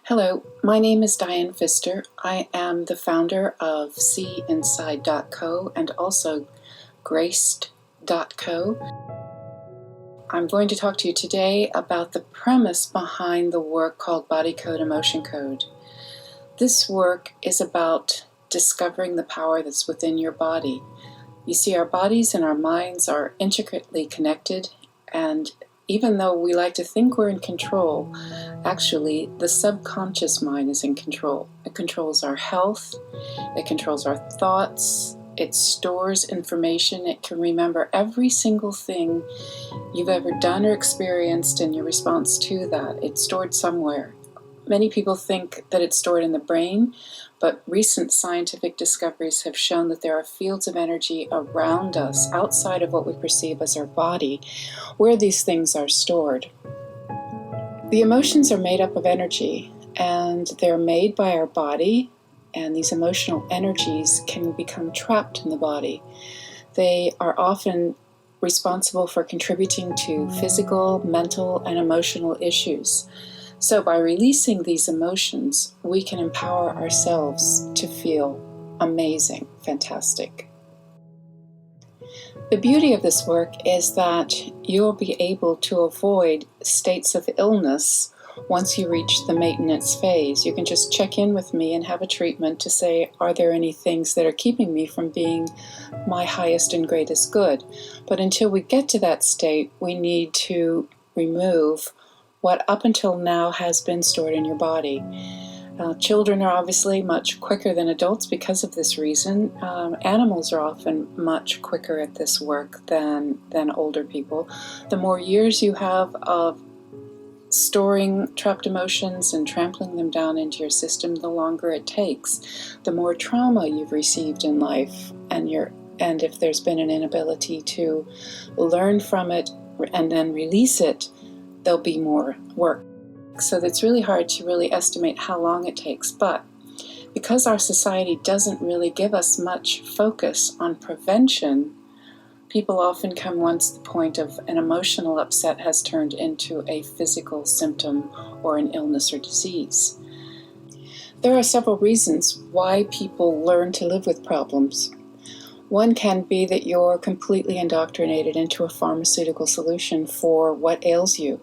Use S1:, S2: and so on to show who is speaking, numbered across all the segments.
S1: Hello, my name is Diane Pfister. I am the founder of seeinside.co and also graced.co. I'm going to talk to you today about the premise behind the work called Body Code, Emotion Code. This work is about discovering the power that's within your body. You see, our bodies and our minds are intricately connected, and even though we like to think we're in control, actually the subconscious mind is in control. It controls our health, it controls our thoughts, it stores information, it can remember every single thing you've ever done or experienced and your response to that. It's stored somewhere. Many people think that it's stored in the brain, but recent scientific discoveries have shown that there are fields of energy around us, outside of what we perceive as our body, where these things are stored. The emotions are made up of energy, and they're made by our body, and these emotional energies can become trapped in the body. They are often responsible for contributing to physical, mental, and emotional issues. So by releasing these emotions, we can empower ourselves to feel amazing, fantastic. The beauty of this work is that you'll be able to avoid states of illness once you reach the maintenance phase. You can just check in with me and have a treatment to say, are there any things that are keeping me from being my highest and greatest good? But until we get to that state, we need to remove what up until now has been stored in your body. Children are obviously much quicker than adults because of this reason. Animals are often much quicker at this work than older people. The more years you have of storing trapped emotions and trampling them down into your system, the longer it takes. The more trauma you've received in life, and if there's been an inability to learn from it and then release it, there'll be more work. So it's really hard to really estimate how long it takes. But because our society doesn't really give us much focus on prevention, people often come once the point of an emotional upset has turned into a physical symptom or an illness or disease. There are several reasons why people learn to live with problems. One can be that you're completely indoctrinated into a pharmaceutical solution for what ails you.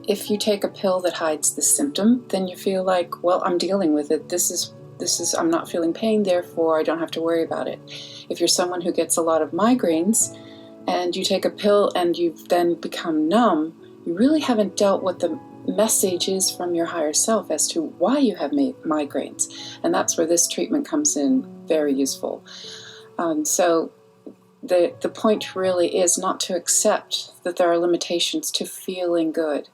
S1: If you take a pill that hides the symptom, then you feel like, well, I'm dealing with it. This is I'm not feeling pain, therefore I don't have to worry about it. If you're someone who gets a lot of migraines and you take a pill and you've then become numb, you really haven't dealt with the message is from your higher self as to why you have migraines. And that's where this treatment comes in very useful. So the point really is not to accept that there are limitations to feeling good.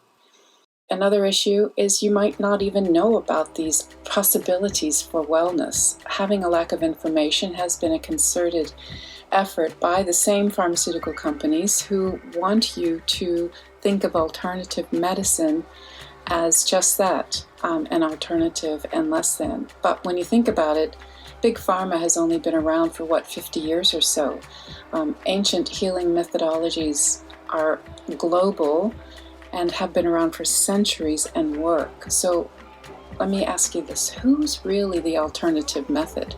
S1: Another issue is you might not even know about these possibilities for wellness. Having a lack of information has been a concerted effort by the same pharmaceutical companies who want you to think of alternative medicine as just that, an alternative and less than. But when you think about it, Big Pharma has only been around for 50 years or so. Ancient healing methodologies are global and have been around for centuries and work. So let me ask you this, who's really the alternative method?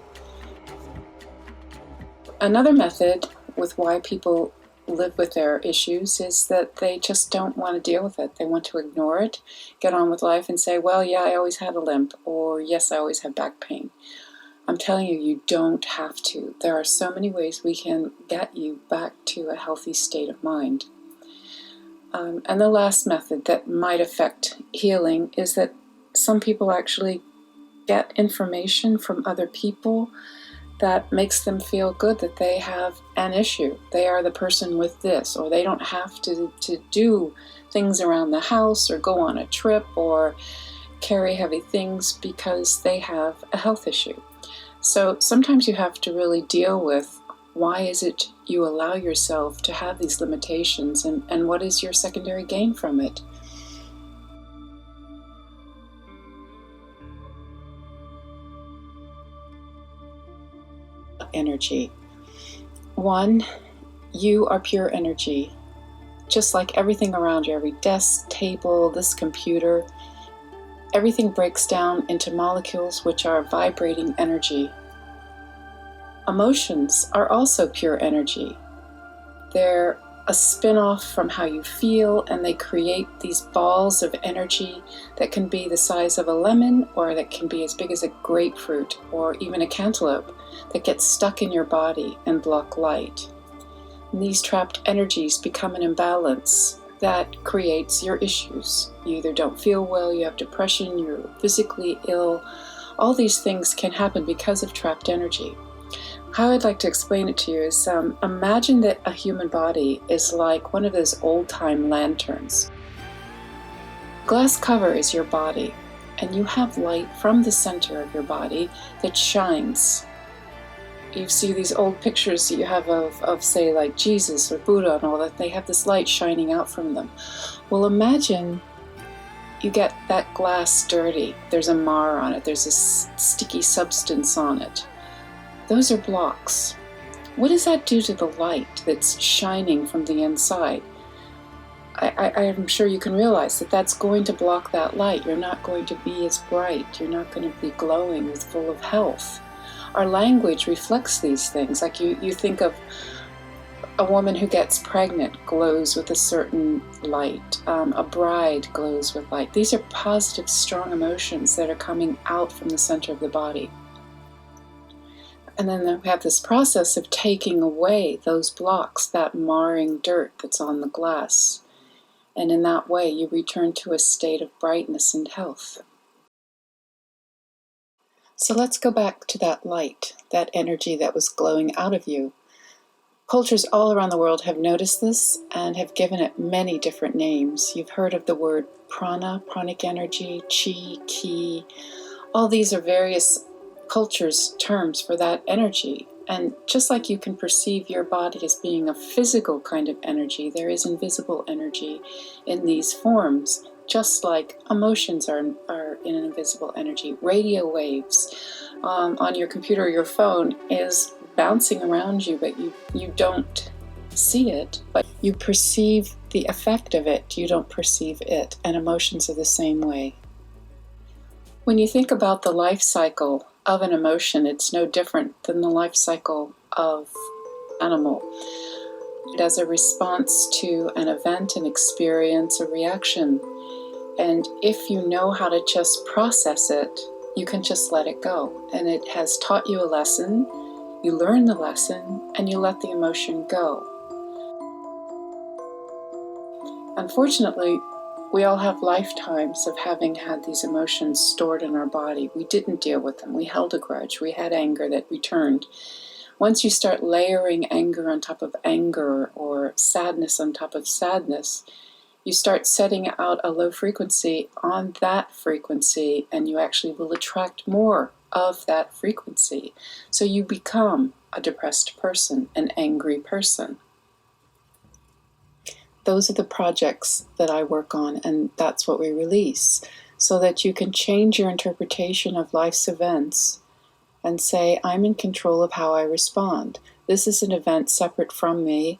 S1: Another method with why people live with their issues is that they just don't want to deal with it. They want to ignore it, get on with life and say, well, yeah, I always had a limp, or yes, I always have back pain. I'm telling you, you don't have to. There are so many ways we can get you back to a healthy state of mind. And the last method that might affect healing is that some people actually get information from other people that makes them feel good that they have an issue. They are the person with this, or they don't have to do things around the house or go on a trip or carry heavy things because they have a health issue. So sometimes you have to really deal with why is it you allow yourself to have these limitations, and what is your secondary gain from it? Energy. One, you are pure energy. Just like everything around you, every desk, table, this computer, everything breaks down into molecules which are vibrating energy. Emotions are also pure energy. They're a spin-off from how you feel, and they create these balls of energy that can be the size of a lemon, or that can be as big as a grapefruit, or even a cantaloupe, that get stuck in your body and block light. And these trapped energies become an imbalance that creates your issues. You either don't feel well, you have depression, you're physically ill. All these things can happen because of trapped energy. How I'd like to explain it to you is, imagine that a human body is like one of those old-time lanterns. Glass cover is your body, and you have light from the center of your body that shines. You see these old pictures that you have of say, like Jesus or Buddha and all that, they have this light shining out from them. Well, imagine you get that glass dirty. There's a mar on it. There's a sticky substance on it. Those are blocks. What does that do to the light that's shining from the inside? I'm sure you can realize that that's going to block that light. You're not going to be as bright. You're not going to be glowing with full of health. Our language reflects these things. Like you think of a woman who gets pregnant glows with a certain light. A bride glows with light. These are positive, strong emotions that are coming out from the center of the body. And then we have this process of taking away those blocks, that marring dirt that's on the glass. And in that way, you return to a state of brightness and health. So let's go back to that light, that energy that was glowing out of you. Cultures all around the world have noticed this and have given it many different names. You've heard of the word prana, pranic energy, chi, ki. All these are various cultures' terms for that energy. And just like you can perceive your body as being a physical kind of energy, there is invisible energy in these forms, just like emotions are in an invisible energy. Radio waves on your computer or your phone is bouncing around you, but you don't see it, but you perceive the effect of it. You don't perceive it. And emotions are the same way. When you think about the life cycle of an emotion, it's no different than the life cycle of an animal. As a response to an event, an experience, a reaction. And if you know how to just process it, you can just let it go. And it has taught you a lesson, you learn the lesson, and you let the emotion go. Unfortunately, we all have lifetimes of having had these emotions stored in our body. We didn't deal with them. We held a grudge. We had anger that returned. Once you start layering anger on top of anger, or sadness on top of sadness, you start setting out a low frequency on that frequency, and you actually will attract more of that frequency. So you become a depressed person, an angry person. Those are the projects that I work on, and that's what we release, so that you can change your interpretation of life's events and say, I'm in control of how I respond. This is an event separate from me,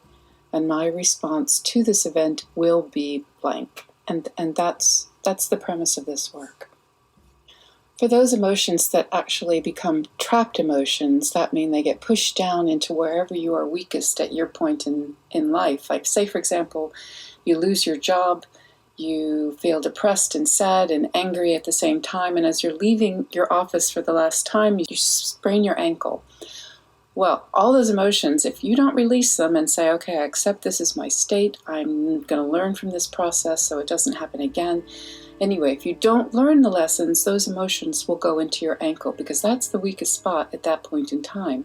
S1: and my response to this event will be blank. And that's the premise of this work. For those emotions that actually become trapped emotions, that means they get pushed down into wherever you are weakest at your point in life. Like, say, for example, you lose your job, you feel depressed and sad and angry at the same time, and as you're leaving your office for the last time, you sprain your ankle. Well, all those emotions, if you don't release them and say, okay, I accept this is my state, I'm going to learn from this process so it doesn't happen again. Anyway, if you don't learn the lessons, those emotions will go into your ankle, because that's the weakest spot at that point in time.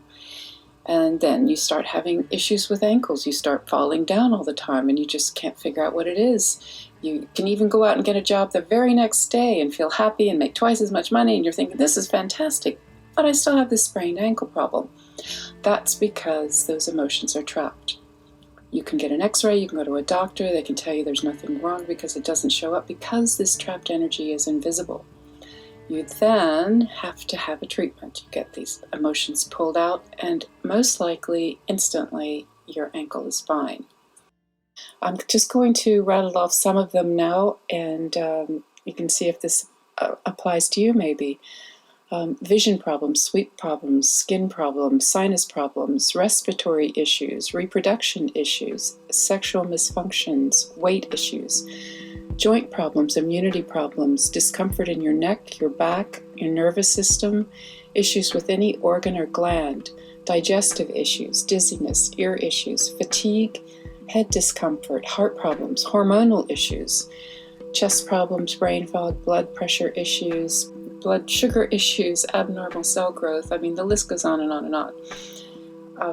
S1: And then you start having issues with ankles. You start falling down all the time, and you just can't figure out what it is. You can even go out and get a job the very next day and feel happy and make twice as much money, and you're thinking, this is fantastic, but I still have this sprained ankle problem. That's because those emotions are trapped. You can get an x-ray, you can go to a doctor, they can tell you there's nothing wrong because it doesn't show up, because this trapped energy is invisible. You then have to have a treatment. You get these emotions pulled out, and most likely, instantly, your ankle is fine. I'm just going to rattle off some of them now, and you can see if this applies to you maybe. Vision problems, sleep problems, skin problems, sinus problems, respiratory issues, reproduction issues, sexual misfunctions, weight issues, joint problems, immunity problems, discomfort in your neck, your back, your nervous system, issues with any organ or gland, digestive issues, dizziness, ear issues, fatigue, head discomfort, heart problems, hormonal issues, chest problems, brain fog, blood pressure issues, blood sugar issues, abnormal cell growth. I mean, the list goes on and on and on.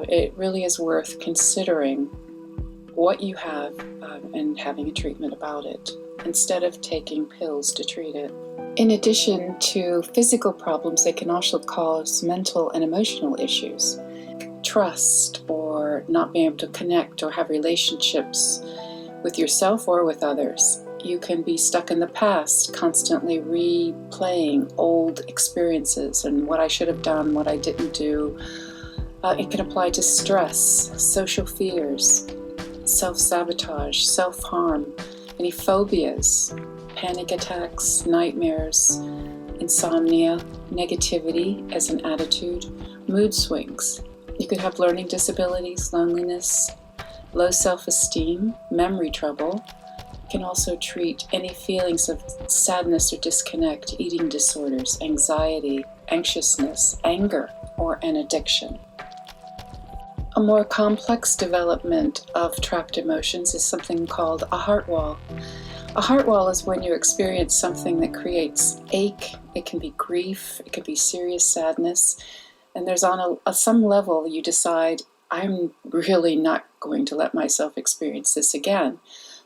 S1: It really is worth considering what you have and having a treatment about it, instead of taking pills to treat it. In addition to physical problems, they can also cause mental and emotional issues. Trust, or not being able to connect or have relationships with yourself or with others. You can be stuck in the past, constantly replaying old experiences and what I should have done, what I didn't do. It can apply to stress, social fears, self-sabotage, self-harm, any phobias, panic attacks, nightmares, insomnia, negativity as an attitude, mood swings. You could have learning disabilities, loneliness, low self-esteem, memory trouble. You can also treat any feelings of sadness or disconnect, eating disorders, anxiety, anxiousness, anger, or an addiction. A more complex development of trapped emotions is something called a heart wall. A heart wall is when you experience something that creates ache. It can be grief, it could be serious sadness, and there's on some level you decide, I'm really not going to let myself experience this again.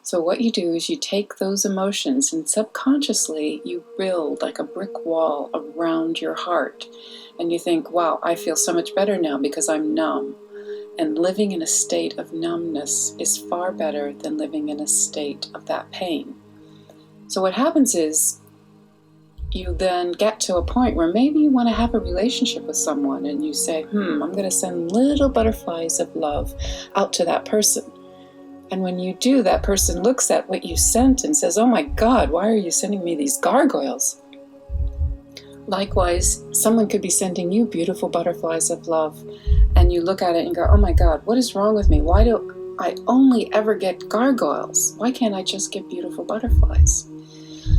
S1: So what you do is you take those emotions and subconsciously you build like a brick wall around your heart. And you think, wow, I feel so much better now because I'm numb. And living in a state of numbness is far better than living in a state of that pain. So what happens is you then get to a point where maybe you want to have a relationship with someone and you say, I'm going to send little butterflies of love out to that person. And when you do, that person looks at what you sent and says, oh my God, why are you sending me these gargoyles? Likewise, someone could be sending you beautiful butterflies of love, and you look at it and go, oh my God, what is wrong with me? Why do I only ever get gargoyles? Why can't I just get beautiful butterflies?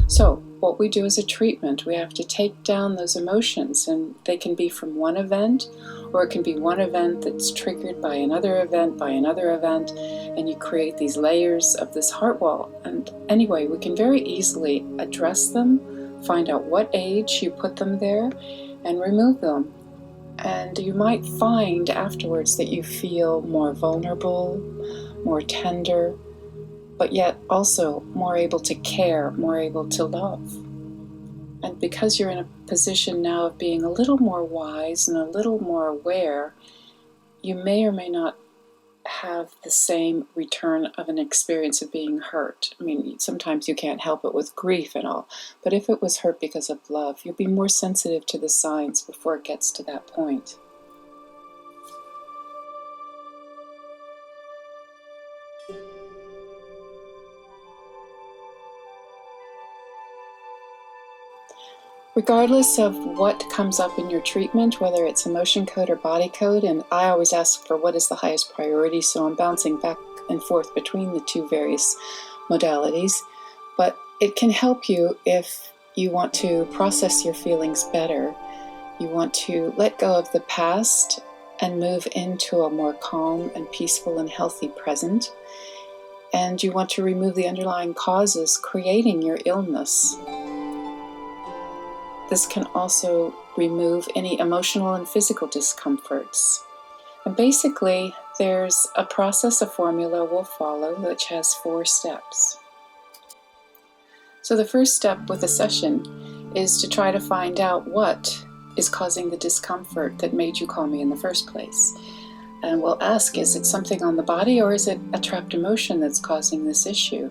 S1: So what we do is a treatment. We have to take down those emotions, and they can be from one event, or it can be one event that's triggered by another event, and you create these layers of this heart wall. And anyway, we can very easily address them, find out what age you put them there, and remove them. And you might find afterwards that you feel more vulnerable, more tender, but yet also more able to care, more able to love. And because you're in a position now of being a little more wise and a little more aware, you may or may not have the same return of an experience of being hurt. I mean, sometimes you can't help it with grief and all, but if it was hurt because of love, you'll be more sensitive to the signs before it gets to that point. Regardless of what comes up in your treatment, whether it's emotion code or body code, and I always ask for what is the highest priority, so I'm bouncing back and forth between the two various modalities, but it can help you if you want to process your feelings better, you want to let go of the past and move into a more calm and peaceful and healthy present, and you want to remove the underlying causes creating your illness. This can also remove any emotional and physical discomforts. And basically, there's a process, a formula we'll follow, which has 4 steps. So the first step with a session is to try to find out what is causing the discomfort that made you call me in the first place. And we'll ask, is it something on the body, or is it a trapped emotion that's causing this issue?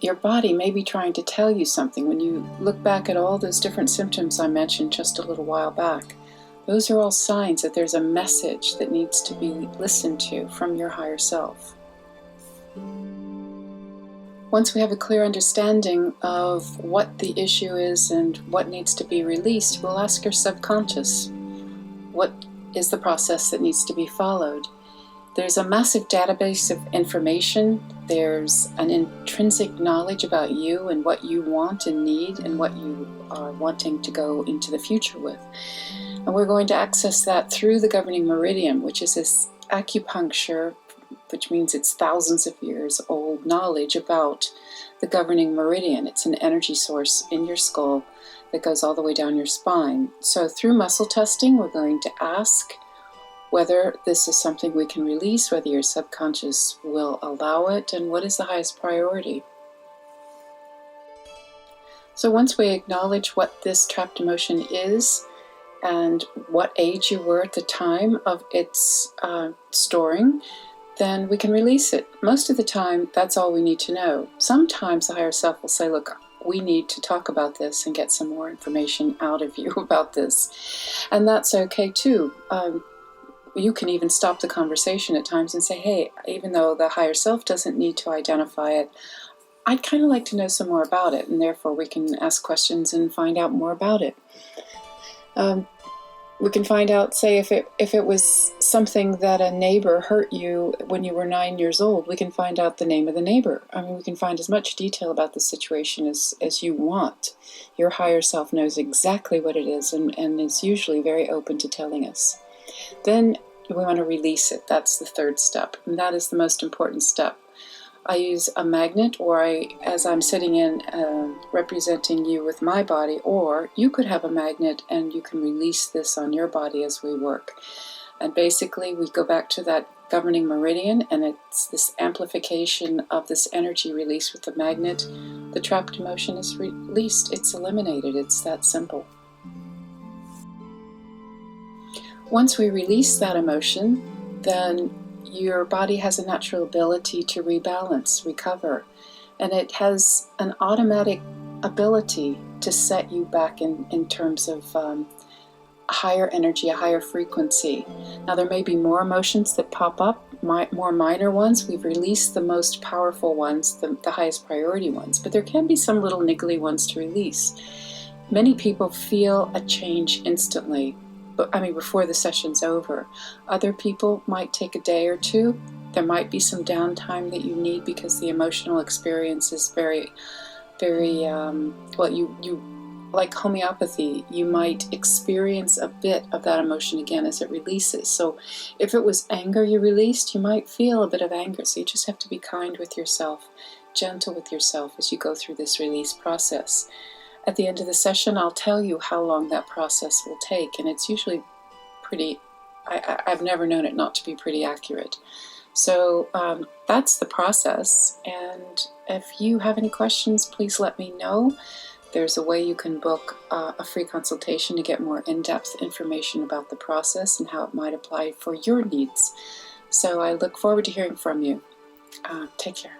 S1: Your body may be trying to tell you something. When you look back at all those different symptoms I mentioned just a little while back, those are all signs that there's a message that needs to be listened to from your higher self. Once we have a clear understanding of what the issue is and what needs to be released, we'll ask our subconscious, what is the process that needs to be followed? There's a massive database of information. There's an intrinsic knowledge about you and what you want and need and what you are wanting to go into the future with. And we're going to access that through the governing meridian, which is this acupuncture, which means it's thousands of years old knowledge about the governing meridian. It's an energy source in your skull that goes all the way down your spine. So through muscle testing, we're going to ask whether this is something we can release, whether your subconscious will allow it, and what is the highest priority. So once we acknowledge what this trapped emotion is and what age you were at the time of its storing, then we can release it. Most of the time, that's all we need to know. Sometimes the higher self will say, look, we need to talk about this and get some more information out of you about this. And that's okay too. You can even stop the conversation at times and say, hey, even though the higher self doesn't need to identify it, I'd kind of like to know some more about it, and therefore we can ask questions and find out more about it. We can find out, say, if it was something that a neighbor hurt you when you were 9 years old, we can find out the name of the neighbor. I mean, we can find as much detail about the situation as you want. Your higher self knows exactly what it is and is usually very open to telling us. Then we want to release it. That's the third step, and that is the most important step. I use a magnet, or as I'm sitting in, representing you with my body, or you could have a magnet and you can release this on your body as we work. And basically we go back to that governing meridian, and it's this amplification of this energy release with the magnet. The trapped emotion is released. It's eliminated. It's that simple. Once we release that emotion, then your body has a natural ability to rebalance, recover, and it has an automatic ability to set you back in terms of a higher energy, a higher frequency. Now, there may be more emotions that pop up, more minor ones. We've released the most powerful ones, the highest priority ones, but there can be some little niggly ones to release. Many people feel a change instantly, before the session's over. Other people might take a day or two. There might be some downtime that you need because the emotional experience is very, very, you like homeopathy, you might experience a bit of that emotion again as it releases. So if it was anger you released, you might feel a bit of anger. So you just have to be kind with yourself, gentle with yourself as you go through this release process. At the end of the session, I'll tell you how long that process will take, and it's usually pretty, I've never known it not to be pretty accurate. So that's the process, and if you have any questions, please let me know. There's a way you can book a free consultation to get more in-depth information about the process and how it might apply for your needs. So I look forward to hearing from you. Take care.